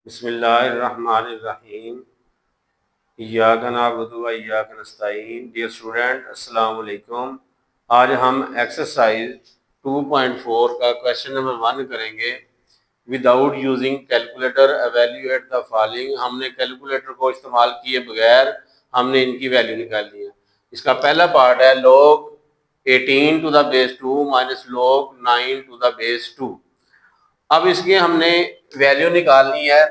बिस्मिल्लाहिर्रहमानिर्रहीम। इय्याका नअबुदु व इय्याका नस्तईन। Dear student, अस्सलाम वालेकुम। आज हम एक्सरसाइज 2.4 का क्वेश्चन नंबर 1 करेंगे। Without using calculator evaluate the following. हमने कैलकुलेटर को इस्तेमाल किए बगैर हमने इनकी वैल्यू निकालनी है। इसका पहला पार्ट है log 18 to the base 2 minus log 9 to the base 2। अब इसकी हमने वैल्यू निकालनी है,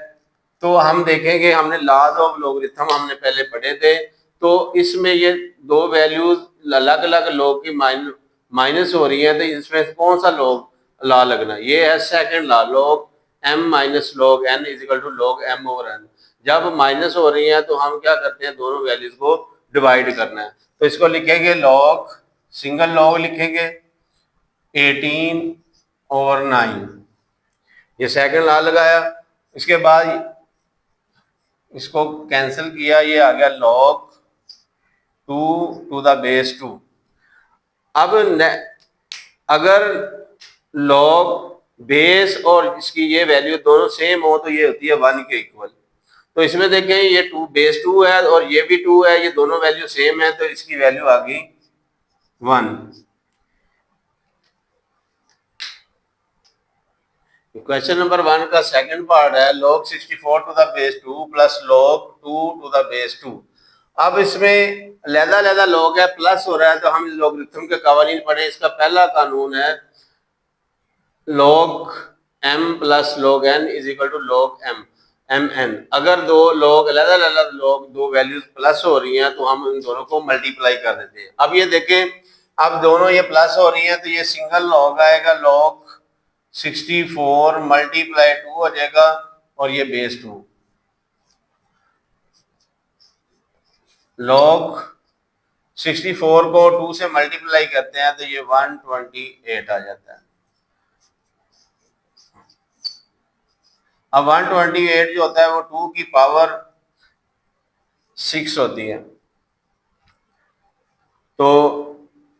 तो हम देखेंगे, हमने लॉज ऑफ लॉगरिथम हमने पहले पढ़े थे, तो इसमें ये दो वैल्यूज अलग अलग लॉग की माइनस हो रही है, तो इसमें कौन सा लॉ लगना। ये है second law, log m minus log n is equal to log m over n। जब माइनस हो रही है तो हम क्या करते हैं, दोनों वैल्यूज को डिवाइड करना है। तो इसको लिखेंगे log, सिंगल log लिखेंगे 18 ओवर 9, ये सेकंड लॉ लगाया। इसके बाद इसको कैंसिल किया, ये आ गया log 2 टू द बेस 2। अब अगर log बेस और इसकी ये वैल्यू दोनों सेम हो तो ये होती है 1 के इक्वल। तो इसमें देखें, ये 2 बेस 2 है और ये भी 2 है, ये दोनों वैल्यू सेम है, तो इसकी वैल्यू आ गई 1। क्वेश्चन नंबर 1 का सेकंड पार्ट है log 64 to the base 2 plus log 2 to the base 2। अब इसमें लहदा log है, प्लस हो रहा है, तो हम लॉगरिथम के कवानीन पढ़े। इसका पहला कानून है log m plus log n is equal to log m mn। अगर दो log अलग log दो वैल्यूज प्लस हो रही हैं तो हम इन दोनों को मल्टीप्लाई कर देते हैं। अब ये देखें, अब दोनों ये प्लस हो रही हैं तो ये सिंगल log आएगा, log 64 मल्टीप्लाई 2 हो जाएगा और ये बेस 2। log 64 को 2 से मल्टीप्लाई करते हैं तो ये 128 आ जाता है। अब 128 जो होता है वो 2 की पावर 6 होती है। तो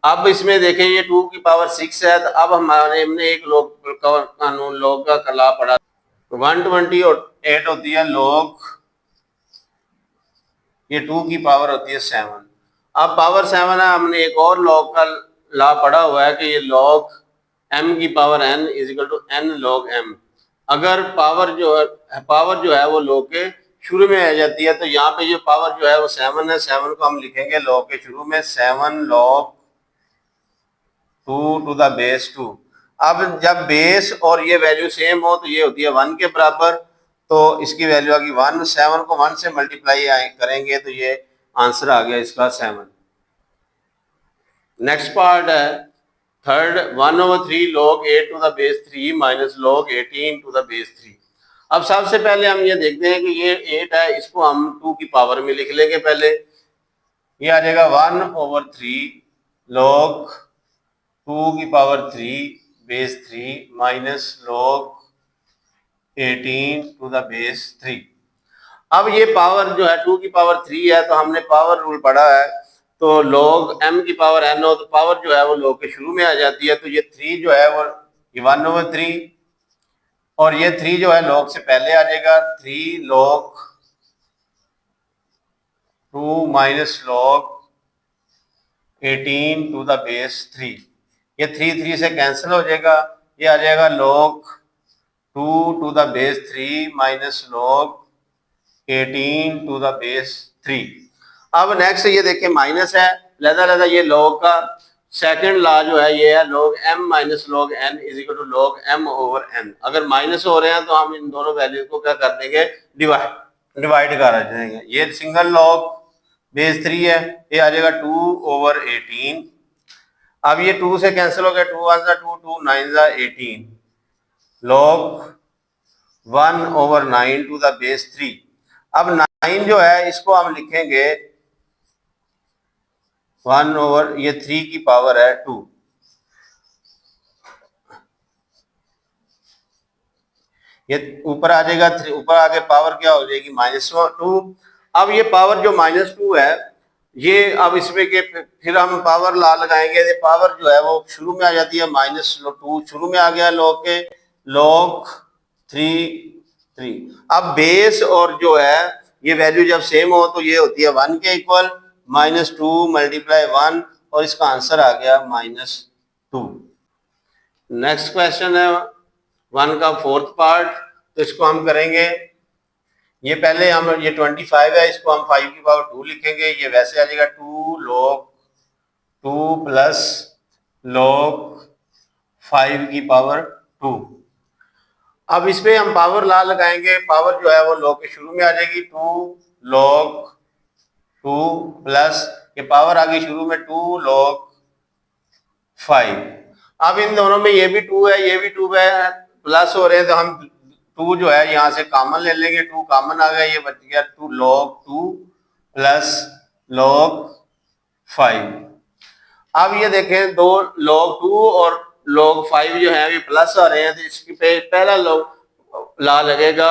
अब इसमें देखें, ये 2 की पावर 6 है, तो अब हमने एक कानून log का कला पढ़ा। 128 होती है log, ये 2 की पावर होती है 7। अब पावर 7 है, हमने एक और log का लॉ पढ़ा हुआ है कि ये log m की power n is equal to n log m। अगर पावर जो है वो log के शुरू में आ जाती है, तो यहाँ पे जो पावर जो है वो 7 है, 7 को हम लिखेंगे log के शुरू में 7 log 2 टू द बेस 2। अब जब बेस और ये वैल्यू सेम हो तो ये होती है 1 के बराबर, तो इसकी वैल्यू आ गई 1। 7 को 1 से मल्टीप्लाई करेंगे तो ये आंसर आ गया इसका 7। नेक्स्ट पार्ट है third, 1/3 log 8 to the base 3 minus log 18 to the base 3। अब सबसे पहले हम ये देखते हैं कि ये 8 है, इसको हम 2 की पावर में लिख लेंगे। पहले ये आ जाएगा 1/3 log 2 की power 3 base 3 minus log 18 to the base 3। अब ये पावर जो है 2 की पावर 3 है, तो हमने पावर रूल पढ़ा है, तो log m की पावर n हो तो पावर जो है वो log के शुरू में आ जाती है। तो ये 3 जो है वो ये 1/3 और ये 3 जो है log से पहले आ जाएगा, 3 log 2 minus log 18 to the base 3। ये 3 से कैंसिल हो जाएगा, ये आ जाएगा log 2 to the base 3 minus log 18 to the base 3। अब नेक्स्ट ये देखिए माइनस है, लहदा ये log का सेकंड लॉ जो है ये है log m minus log n is equal to log m over n। अगर माइनस हो रहे हैं तो हम इन दोनों वैल्यूज को क्या कर देंगे, डिवाइड कर देंगे। ये सिंगल log बेस 3 है, ये आ जाएगा 2 ओवर 18। अब ये 2 से कैंसिल हो गया, 2 1 2 2 9 18 log 1 over 9 to the base 3। अब 9 जो है इसको हम लिखेंगे 1 ओवर ये 3 की पावर है 2। ये ऊपर आ जाएगा, ऊपर आके पावर क्या हो जाएगी -2। अब ये पावर जो -2 है, ये अब इसमें के फिर हम पावर लॉ लगाएंगे, ये पावर जो है वो शुरू में आ जाती है -2, शुरू में आ गया log के log 3 3। अब बेस और जो है ये वैल्यू जब सेम हो तो ये होती है 1 के इक्वल, -2 मल्टीप्लाई 1 और इसका आंसर आ गया -2। नेक्स्ट क्वेश्चन है 1 का फोर्थ पार्ट, तो इसको हम करेंगे। ये पहले हम ये 25 है, इसको हम 5 की पावर 2 लिखेंगे। ये वैसे आ जाएगा 2 log 2 प्लस log 5 की पावर 2। अब इस पे हम पावर ला लगाएंगे, पावर जो है वो log के शुरू में आ जाएगी 2 log 2 प्लस ये पावर आ गई शुरू में 2 log 5। अब इन दोनों में ये भी 2 है, ये भी 2 है, प्लस हो रहे हैं तो हम 2 जो है यहाँ से कॉमन ले लेंगे, 2 कॉमन आ गया, ये बच गया 2 log 2 प्लस log 5। अब ये देखें दो log 2 और log 5 जो है ये प्लस आ रहे हैं, तो इसकी पे पहला log ला लगेगा।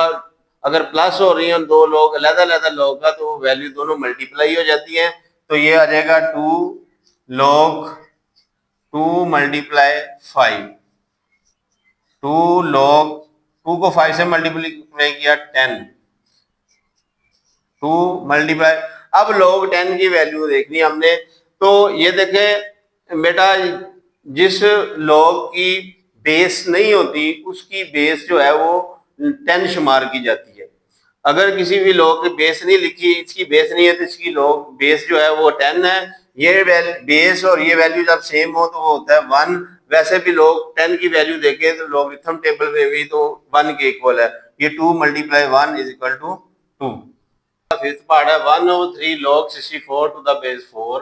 अगर प्लस हो रही है दो log अलग-अलग log का तो वैल्यू दोनों मल्टीप्लाई हो जाती है, तो ये आ जाएगा 2 log 2 मल्टीप्लाई 5। 2 log 2 को 5 से मल्टीप्लाई किया 10, 2 मल्टीप्लाई। अब log 10 की वैल्यू देखनी हमने, तो ये देखें बेटा जिस log की बेस नहीं होती उसकी बेस जो है वो 10 शुमार की जाती है। अगर किसी भी log की बेस नहीं लिखी, इसकी बेस नहीं है तो इसकी log बेस जो है वो 10 है। ये बेस और ये वैल्यू जब सेम हो तो वो होता है 1। वैसे भी log 10 की वैल्यू देखें तो लॉगरिथम टेबल में भी तो 1 के इक्वल है। ये 2 multiply 1 is equal to 2। Fifth part है 1/3 log 64 to the base 4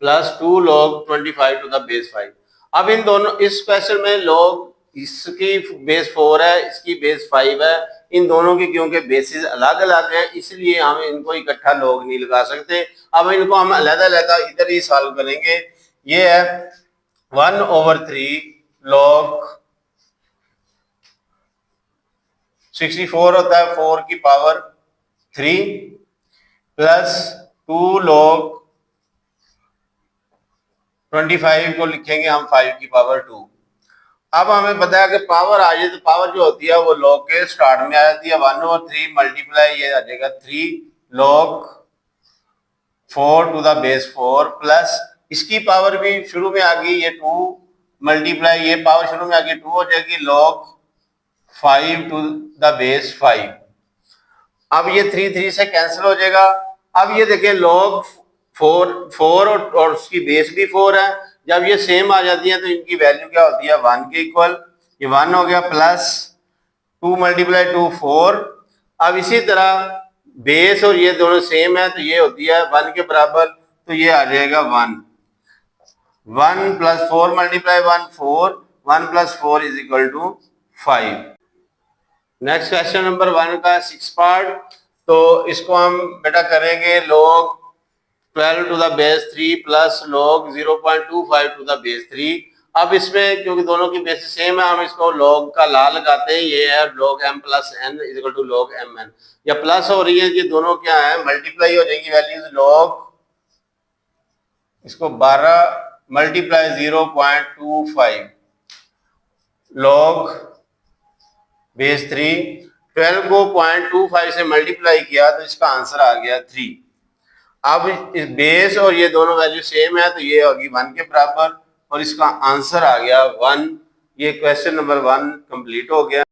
plus 2 log 25 to the base 5। अब इन दोनों इस क्वेश्चन में log इसकी बेस 4 है, इसकी बेस 5 है। इन दोनों की क्योंकि बेसिस अलग अलग है इसलिए हम इनको इकट्ठा log नहीं लगा सकते। अब इनको हम अलग-अलग इधर ही सॉल्व करेंगे। ये है 1/3 log 64 होता है 4 की पावर 3 प्लस 2 log 25 को लिखेंगे हम 5 की पावर 2। अब हमें पता है कि पावर आ जाए तो पावर जो होती है वो log के स्टार्ट में आ जाती है। 1/3 मल्टीप्लाई ये आ जाएगा 3 log 4 to the base 4 plus इसकी पावर भी शुरू में आ गई, ये 2 मल्टीप्लाई ये पावर शुरू में आ गई 2 हो जाएगी log 5 टू द बेस 5। अब ये 3 से कैंसिल हो जाएगा। अब ये देखें log 4 और उसकी बेस भी 4 है। जब ये सेम आ जाती है तो इनकी वैल्यू क्या होती है 1 के इक्वल। ये 1 हो गया प्लस 2 मल्टीप्लाई 2 4। अब इसी तरह बेस और ये दोनों सेम है तो ये होती है 1 के बराबर, तो ये आ जाएगा 1। 1 plus 4 multiply 1 4, 1 plus 4 is equal to 5। Next question number 1 का 6 पार्ट, तो इसको हम बेटा करेंगे log 12 to the base 3 plus log 0.25 to the base 3। अब इसमें क्योंकि दोनों की बेसिस सेम है हम इसको log का ला लगाते हैं। ये है log m plus n is equal to log mn। या प्लस हो रही है कि दोनों क्या है मल्टीप्लाई हो जाएगी वैल्यूज। log इसको 12 मल्टीप्लाई 0.25 log बेस 3। 12 को 0.25 से मल्टीप्लाई किया तो इसका आंसर आ गया 3। अब इस बेस और ये दोनों वैल्यू सेम है तो ये होगी 1 के बराबर और इसका आंसर आ गया 1। ये क्वेश्चन नंबर 1 कंप्लीट हो गया।